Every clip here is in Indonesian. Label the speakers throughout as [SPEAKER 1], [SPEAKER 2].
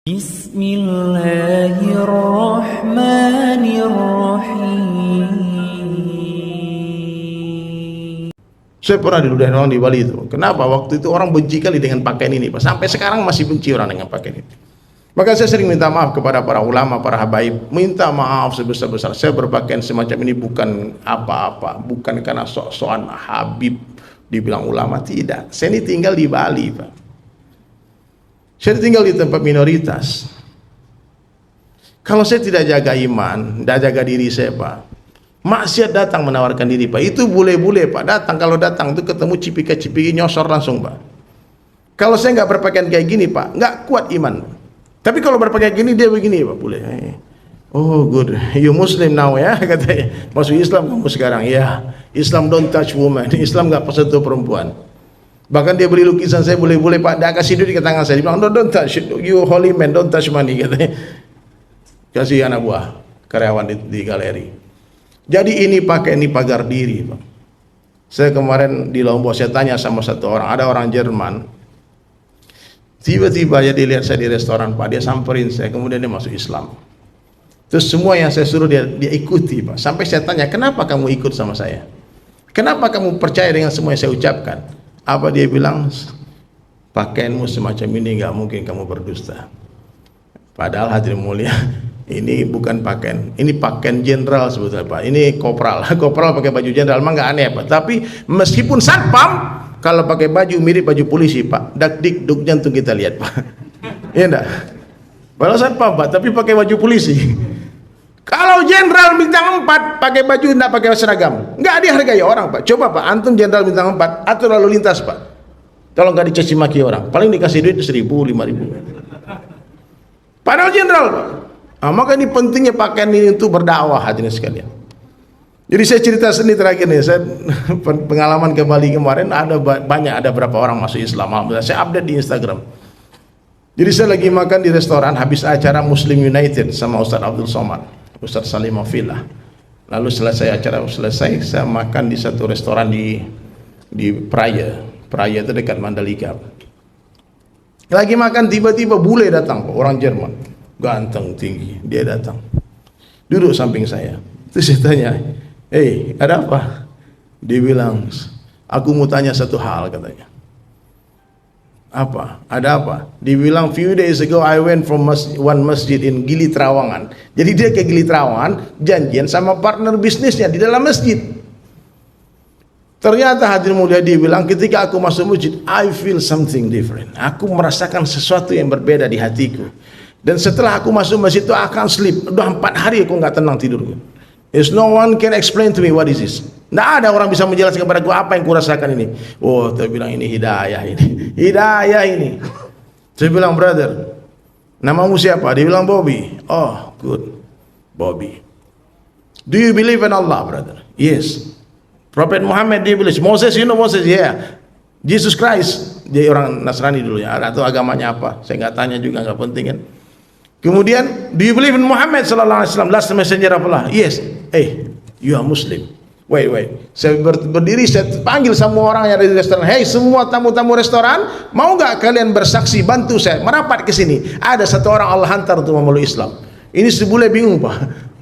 [SPEAKER 1] Bismillahirrahmanirrahim.
[SPEAKER 2] Saya pernah diludahin orang di Bali itu. Kenapa? Waktu itu orang benci kali dengan pakaian ini, Pak. Sampai sekarang masih benci orang dengan pakaian ini. Maka saya sering minta maaf kepada para ulama, para habaib. Minta maaf sebesar-besar. Saya berpakaian semacam ini bukan apa-apa. Bukan karena sok-sokan habib dibilang ulama. Tidak. Saya ini tinggal di Bali, Pak. Saya tinggal di tempat minoritas. Kalau saya tidak jaga iman, tidak jaga diri saya, Pak, maksiat datang menawarkan diri, Pak. Itu bule-bule, Pak. Datang, kalau datang itu ketemu cipika-cipiki, nyosor langsung, Pak. Kalau saya nggak berpakaian kayak gini, Pak, nggak kuat iman. Tapi kalau berpakaian gini, dia begini, Pak, bule. Oh, good. You Muslim now, ya, katanya. Masuk Islam kamu sekarang, ya. Islam don't touch woman. Islam nggak sentuh perempuan. Bahkan dia beli lukisan saya, boleh-boleh, Pak, dia kasih duit ke tangan saya. Dia bilang, no, don't touch, you holy man, don't touch money, katanya. Kasih anak buah karyawan di galeri. Jadi ini pakai ini pagar diri, Pak. Saya kemarin di Lombok, saya tanya sama satu orang, ada orang Jerman. Tiba-tiba ya dia lihat saya di restoran, Pak, dia samperin saya, kemudian dia masuk Islam. Terus semua yang saya suruh dia ikuti, Pak. Sampai saya tanya, kenapa kamu ikut sama saya? Kenapa kamu percaya dengan semua yang saya ucapkan? Apa dia bilang? Pakaianmu semacam ini nggak mungkin kamu berdusta. Padahal hadirin mulia, ini bukan pakaian, ini pakaian jenderal sebetulnya, Pak. Ini kopral, kopral pakai baju jenderal, emang nggak aneh, Pak. Tapi meskipun satpam, kalau pakai baju mirip baju polisi, Pak, dak dik duk jantung kita lihat, Pak. Iya enggak? Padahal satpam, Pak, tapi pakai baju polisi. Kalau jenderal bintang 4 pakai baju enggak pakai seragam, enggak dihargai orang, Pak. Coba, Pak, antum jenderal bintang 4 atur lalu lintas, Pak. Kalau enggak dicaci maki orang, paling dikasih duit 1.000, 5.000. Padahal jenderal, Pak. Nah, maka ini pentingnya pakaian ini untuk berdakwah, hadirin sekalian. Jadi saya cerita sendiri terakhir nih, saya pengalaman ke Bali kemarin, ada berapa orang masuk Islam. Alhamdulillah, saya update di Instagram. Jadi saya lagi makan di restoran habis acara Muslim United sama Ustaz Abdul Somad, Ustaz Salim Afillah. Lalu selesai acara, saya makan di satu restoran di Praia itu dekat Mandalika. Lagi makan, tiba-tiba bule datang, orang Jerman, ganteng tinggi, dia datang duduk samping saya. Terus saya tanya, ada apa? Dia bilang, aku mau tanya satu hal, katanya. Apa? Ada apa? Dia bilang, few days ago I went from one masjid in Gili Trawangan. Jadi dia ke Gili Trawangan, janjian sama partner bisnisnya di dalam masjid. Ternyata hadirin mulia, dia bilang, ketika aku masuk masjid, I feel something different. Aku merasakan sesuatu yang berbeda di hatiku. Dan setelah aku masuk masjid itu akan sleep. Udah 4 hari aku nggak tenang tidur. There's no one can explain to me what is this. Nggak ada orang bisa menjelaskan kepada aku apa yang kurasakan ini. Oh, saya bilang ini hidayah ini. Hidayah ini. Saya bilang, brother, namamu siapa? Dia bilang Bobby. Oh, good. Bobby. Do you believe in Allah, brother? Yes. Prophet Muhammad, dia bilang, Moses, you know Moses? Yeah. Jesus Christ, dia orang Nasrani dulu ya, atau agamanya apa? Saya nggak tanya juga, nggak penting kan. Kemudian, do you believe in Muhammad sallallahu alaihi wasallam, last messenger of Allah? Yes. You are Muslim. Wait. Saya berdiri, saya panggil semua orang yang ada di restoran. Hey, semua tamu-tamu restoran, mau nggak kalian bersaksi, bantu saya merapat ke sini? Ada satu orang Allah hantar untuk memeluk Islam. Ini sebule bingung, Pak.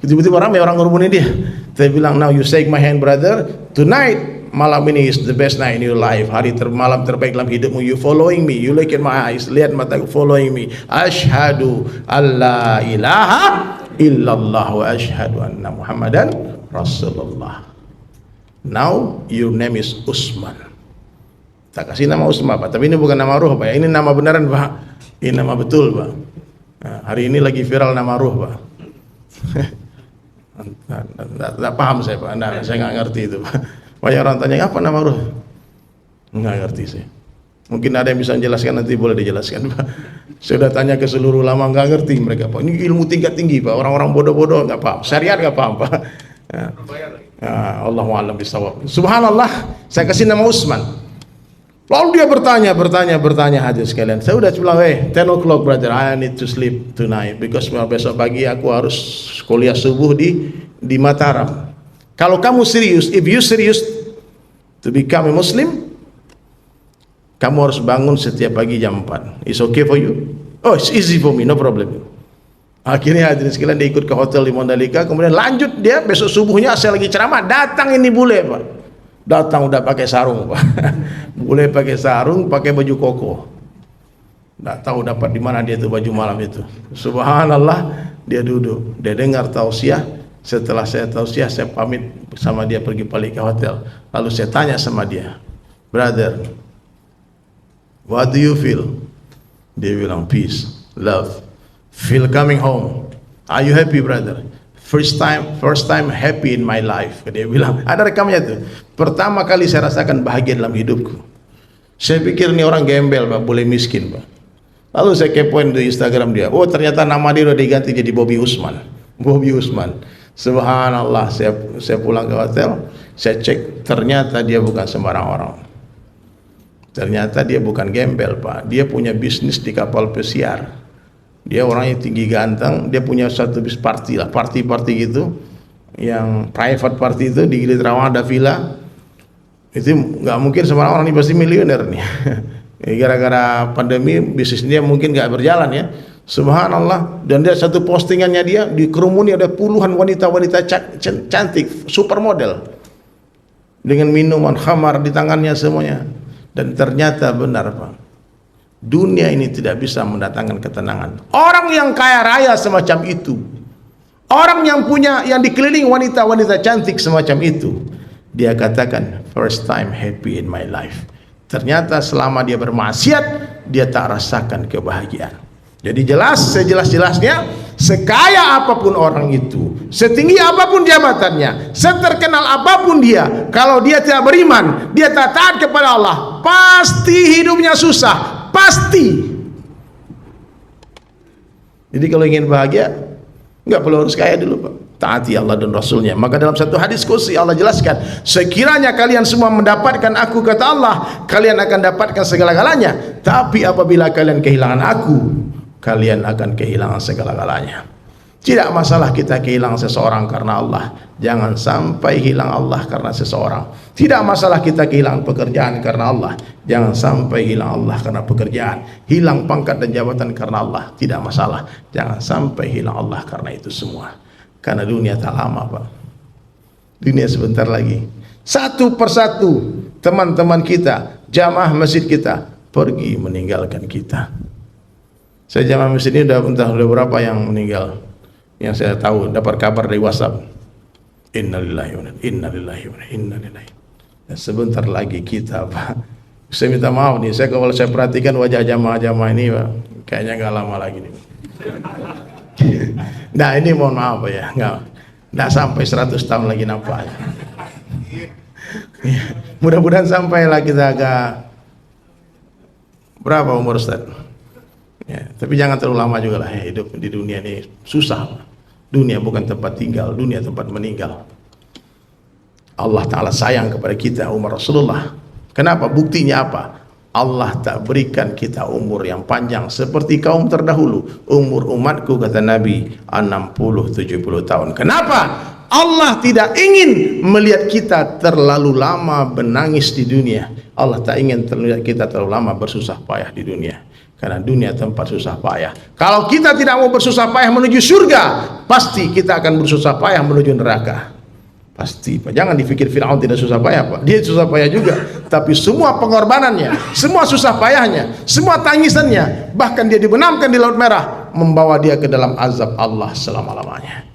[SPEAKER 2] Tiba-tiba ramai orang ngurumunin dia. Saya bilang, now you shake my hand, brother. Tonight, malam ini is the best night in your life. Malam terbaik dalam hidupmu. You following me. You look at my eyes. Lihat mataku, following me. Ashhadu alla ilaha illallah wa ashhadu anna Muhammadan Rasulullah. Now your name is Usman. Tak kasih nama Usman, Pak. Tapi ini bukan nama ruh, Pak. Ini nama beneran, Pak. Ini nama betul, Pak. Nah, hari ini lagi viral nama ruh, Pak. Tidak paham saya, Pak. Saya nggak ngerti itu, Pak. Banyak orang tanya, apa nama ruh? Nggak ngerti saya. Mungkin ada yang bisa menjelaskan, nanti boleh dijelaskan, Pak. Saya sudah tanya ke seluruh ulama, nggak ngerti mereka, Pak. Ini ilmu tingkat tinggi, Pak. Orang-orang bodoh-bodoh nggak paham. Syariat nggak paham, Pak. Allahu a'lam bishawab. Subhanallah, saya kasih nama Usman. Lalu dia bertanya hadirin sekalian. Saya udah bilang, 10 o'clock brother, I need to sleep tonight because besok pagi aku harus kuliah subuh di Mataram. Kalau kamu serius, if you serious to become a Muslim, kamu harus bangun setiap pagi jam 4. It's okay for you? Oh, it's easy for me, no problem. Akhirnya hadirin sekalian dia ikut ke hotel di Mandalika, kemudian lanjut dia besok subuhnya saya lagi ceramah, datang ini bule Pak. Datang udah pakai sarung Pak. Bule pakai sarung, pakai baju koko. Nggak tahu dapat di mana dia tuh baju malam itu. Subhanallah, dia duduk, dia dengar tausiah. Setelah saya tausiah, saya pamit sama dia pergi balik ke hotel. Lalu saya tanya sama dia, brother, what do you feel? Dia bilang peace, love, feel coming home. Are you happy, brother? First time happy in my life. Dia bilang, ada rekamnya tuh. Pertama kali saya rasakan bahagia dalam hidupku. Saya pikir ini orang gembel Pak, boleh miskin Pak. Lalu saya kepoin di Instagram dia. Oh ternyata nama dia udah diganti jadi Bobby Usman. Bobby Usman. Subhanallah, saya pulang ke hotel, saya cek, ternyata dia bukan sembarang orang. Ternyata dia bukan gembel Pak. Dia punya bisnis di kapal pesiar. Dia orangnya tinggi ganteng, dia punya satu bis party lah, party gitu, yang private party itu di Gili Trawangan ada villa. Itu nggak mungkin sembarang orang ini pasti miliuner nih. Gara-gara pandemi bisnisnya mungkin nggak berjalan ya. Subhanallah, dan dia satu postingannya dia di kerumuni ada puluhan wanita-wanita cantik, supermodel dengan minuman khamar di tangannya semuanya. Dan ternyata benar Pak, dunia ini tidak bisa mendatangkan ketenangan. Orang yang kaya raya semacam itu, orang yang dikelilingi wanita-wanita cantik semacam itu, dia katakan first time happy in my life. Ternyata selama dia bermaksiat, dia tak rasakan kebahagiaan. Jadi sejelas-jelasnya, sekaya apapun orang itu, setinggi apapun jabatannya, seterkenal apapun dia, kalau dia tidak beriman, dia tak taat kepada Allah, pasti hidupnya susah, pasti. Jadi kalau ingin bahagia, nggak perlu harus kaya dulu Pak. Taati Allah dan Rasulnya. Maka dalam satu hadis qudsi Allah jelaskan, sekiranya kalian semua mendapatkan aku, kata Allah, kalian akan dapatkan segala-galanya. Tapi apabila kalian kehilangan aku, kalian akan kehilangan segala-galanya. Tidak masalah kita kehilangan seseorang karena Allah, jangan sampai hilang Allah karena seseorang. Tidak masalah kita kehilangan pekerjaan karena Allah, jangan sampai hilang Allah karena pekerjaan. Hilang pangkat dan jabatan karena Allah, tidak masalah, jangan sampai hilang Allah karena itu semua. Karena dunia tak lama Pak, dunia sebentar lagi. Satu persatu teman-teman kita, jamaah masjid kita pergi meninggalkan kita. Saya jamaah masjid ini udah berapa yang meninggal, yang saya tahu, dapat kabar dari WhatsApp. Innalillahi wa inna ilaihi. Dan sebentar lagi kita Pak, saya minta maaf nih, kalau saya perhatikan wajah jamaah-jamaah ini Pak, kayaknya nggak lama lagi nih. Nah ini mohon maaf ya, nggak sampai 100 tahun lagi nampak. Mudah-mudahan sampailah kita agak berapa umur Ustaz? Ya, tapi jangan terlalu lama juga lah ya, hidup di dunia ini susah. Dunia bukan tempat tinggal, dunia tempat meninggal. Allah Ta'ala sayang kepada kita umat Rasulullah. Kenapa? Buktinya apa? Allah tak berikan kita umur yang panjang seperti kaum terdahulu. Umur umatku, kata Nabi, 60-70 tahun. Kenapa? Allah tidak ingin melihat kita terlalu lama menangis di dunia. Allah tak ingin melihat kita terlalu lama bersusah payah di dunia. Karena dunia tempat susah payah. Kalau kita tidak mau bersusah payah menuju surga, pasti kita akan bersusah payah menuju neraka. Pasti Pak, jangan dipikir Fir'aun tidak susah payah Pak, dia susah payah juga, tapi semua pengorbanannya, semua susah payahnya, semua tangisannya, bahkan dia dibenamkan di Laut Merah, membawa dia ke dalam azab Allah selama-lamanya.